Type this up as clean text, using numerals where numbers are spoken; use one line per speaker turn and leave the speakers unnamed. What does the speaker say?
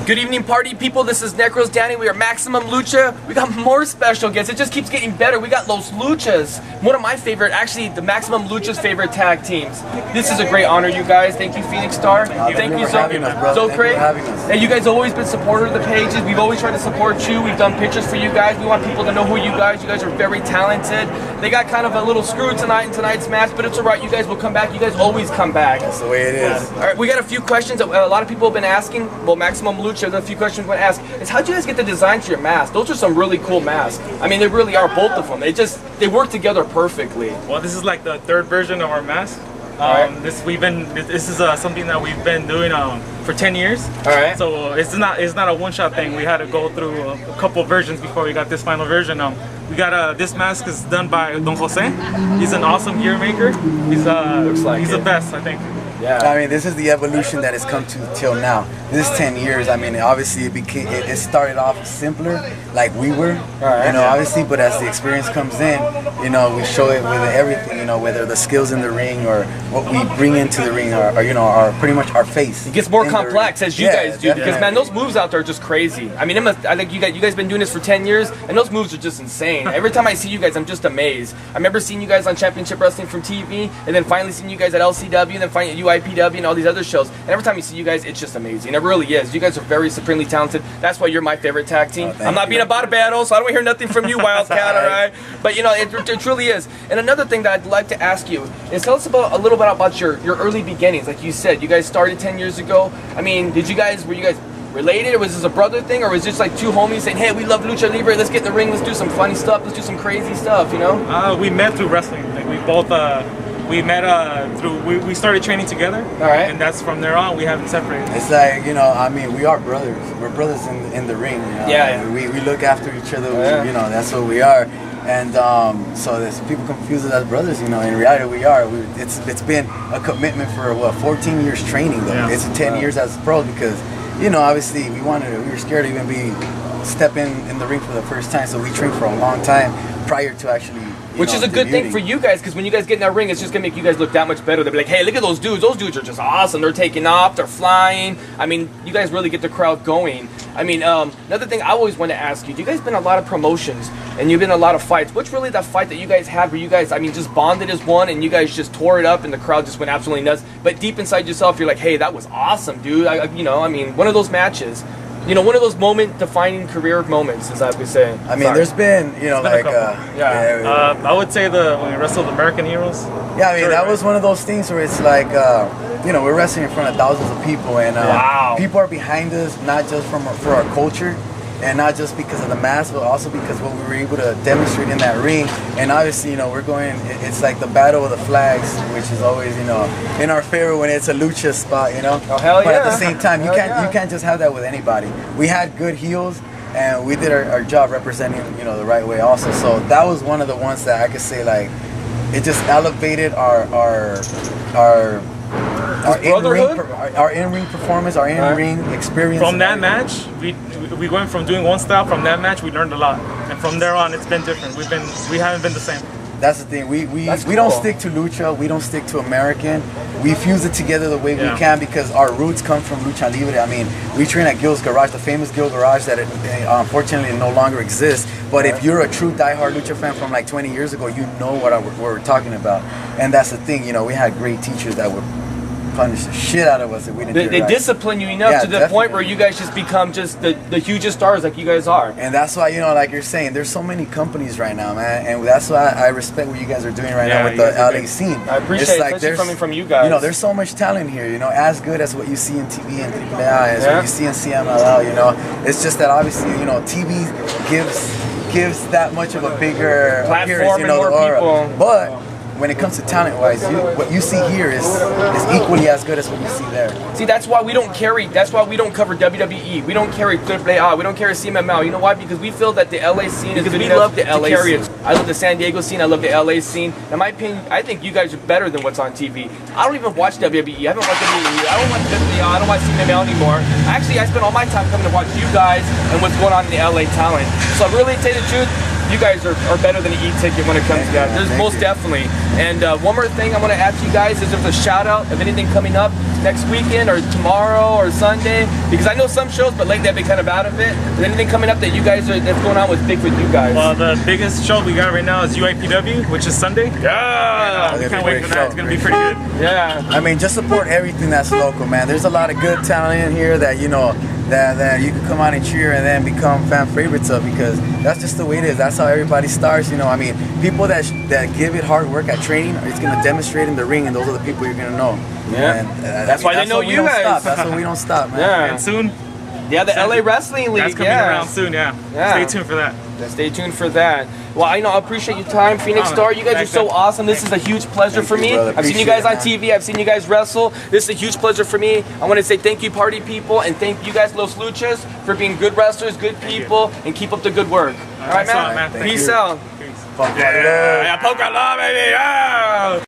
Good evening, party people. This is NecrosDanny. We are Maximum Lucha. We got more special guests. It just keeps getting better. We got Los Luchas, one of my favorite, actually the Maximum Lucha's favorite tag teams. This is a great honor, you guys. Thank you, Phoenix Star. Thank you, Craig. And you guys have always been supporters of the pages. We've always tried to support you. We've done pictures for you guys. We want people to know who you guys. You guys are very talented. They got kind of a little screwed tonight in tonight's match, but it's all right. You guys will come back. You guys always come back.
That's the way it is.
All right, we got a few questions that a lot of people have been asking. Well, Maximum Lucha, a few questions we're going to ask is how'd you guys get the design to your masks? Those are some really cool masks. I mean, they really are, both of them. They work together perfectly.
Well, this is like the third version of our mask. This is something that we've been doing for 10 years.
All right.
So it's not a one-shot thing. We had to go through a couple versions before we got this final version. We got this mask is done by Don Jose. He's an awesome gear maker. He's the best, I think.
Yeah. I mean, this is the evolution that has come to till now. This is 10 years. I mean, obviously it started off simpler, like we were, obviously. But as the experience comes in, we show it with everything. Whether the skills in the ring or what we bring into the ring, or our pretty much our face.
It gets more complex as you guys do, because man, those moves out there are just crazy. I mean, I think you guys been doing this for 10 years, and those moves are just insane. Every time I see you guys, I'm just amazed. I remember seeing you guys on Championship Wrestling from TV, and then finally seeing you guys at LCW, and then finally at UIPW and all these other shows. And every time you see you guys, it's just amazing. It really is. You guys are very supremely talented. That's why you're my favorite tag team. I'm not being about a battle, so I don't hear nothing from you, Wildcat, all right? But it truly is. And another thing that I'd like to ask you is tell us a little bit about your early beginnings. Like you said, you guys started 10 years ago. I mean, were you guys related, or was this a brother thing, or was it just like two homies saying, hey, we love Lucha Libre, let's get in the ring, let's do some funny stuff, let's do some crazy stuff,
We met through wrestling. Like we both we met we started training together.
All right.
And that's from there on we haven't separated.
It's like, I mean, we are brothers. We're brothers in the ring.
Yeah.
We look after each other. That's what we are. And so there's people confuse us as brothers. In reality we are. It's been a commitment for 14 years training though. Yeah. It's 10 years as pros because obviously we were scared to even step in the ring for the first time. So we trained for a long time prior to actually.
Which is a good thing for you guys, because when you guys get in that ring, it's just going to make you guys look that much better. They'll be like, hey, look at those dudes. Those dudes are just awesome. They're taking off. They're flying. I mean, you guys really get the crowd going. I mean, another thing I always want to ask you, you guys been in a lot of promotions, and you've been in a lot of fights. What's really that fight that you guys had where you guys, just bonded as one, and you guys just tore it up, and the crowd just went absolutely nuts? But deep inside yourself, you're like, hey, that was awesome, dude. One of those matches. One of those defining career moments, as I would say. I
mean, there's been,
I would say when we wrestled American Heroes.
Yeah, I mean, that was one of those things where it's like, we're wrestling in front of thousands of people, and people are behind us, not just for our culture, and not just because of the mask, but also because what we were able to demonstrate in that ring. And obviously, we're going, it's like the battle of the flags, which is always, in our favor when it's a lucha spot,
Oh, hell yeah.
But at the same time, you can't just have that with anybody. We had good heels, and we did our job representing, the right way also. So that was one of the ones that I could say, like, it just elevated our in-ring performance, our in-ring experience.
From that match, we went from doing one style. From that match, we learned a lot, and from there on, it's been different. We haven't been the same.
That's the thing. We don't stick to lucha. We don't stick to American. We fuse it together the way we can because our roots come from Lucha Libre. I mean, we train at Gil's Garage, the famous Gil Garage that unfortunately no longer exists. But if you're a true diehard Lucha fan from like 20 years ago, you know what we're talking about. And that's the thing. We had great teachers that would punish the shit out of us if we didn't do it right.
They discipline you enough to the point where you guys just become just the hugest stars like you guys are.
And that's why, like you're saying, there's so many companies right now, man. And that's why I respect what you guys are doing right now with the LA scene.
I appreciate it, especially coming from you guys.
There's so much talent here, as good as what you see in TV and AAA, as what you see in CMLL, It's just that obviously, TV gives that much of a bigger
platform and more people.
But when it comes to talent-wise, what you see here is equally as good as what you see there.
See, that's why we don't cover WWE. We don't carry AAA. We don't carry CMML. You know why? Because we feel that the LA scene is good enough to carry it. I love the San Diego scene. I love the LA scene. In my opinion, I think you guys are better than what's on TV. I don't even watch WWE. I haven't watched WWE. I don't watch WWE. I don't watch CMML anymore. Actually, I spend all my time coming to watch you guys and what's going on in the LA talent. So really, to tell you the truth, you guys are better than an e-ticket when it comes to that. There's most definitely. And one more thing I want to ask you guys is there's a shout out of anything coming up next weekend or tomorrow or Sunday, because I know some shows, but lately I've been kind of out of it. Is there anything coming up that you guys that's going on with big with you guys?
Well, the biggest show we got right now is UIPW, which is Sunday.
Yeah,
we can't wait for that. It's gonna be pretty good.
Yeah.
I mean, just support everything that's local, man. There's a lot of good talent in here that you know that you can come out and cheer and then become fan favorites of, because that's just the way it is. That's how everybody starts, you know. I mean, people that give it hard work at training, it's gonna demonstrate in the ring, and those are the people you're gonna know.
Yeah,
and,
that's why they know you guys.
That's why we don't stop, man.
Yeah,
And soon,
yeah, the LA Wrestling League.
that's coming around soon. Yeah. Stay tuned for that.
Stay tuned for that. Well, I know I appreciate your time, Phoenix Star. You guys are so awesome. This is a huge pleasure for me. I've seen you guys on TV. I've seen you guys wrestle. This is a huge pleasure for me. I want to say thank you, party people, and thank you guys, Los Luchas, for being good wrestlers, good people, and keep up the good work. All right, man. Peace out.
Peace.
Yeah,
Poker love, baby. Yeah.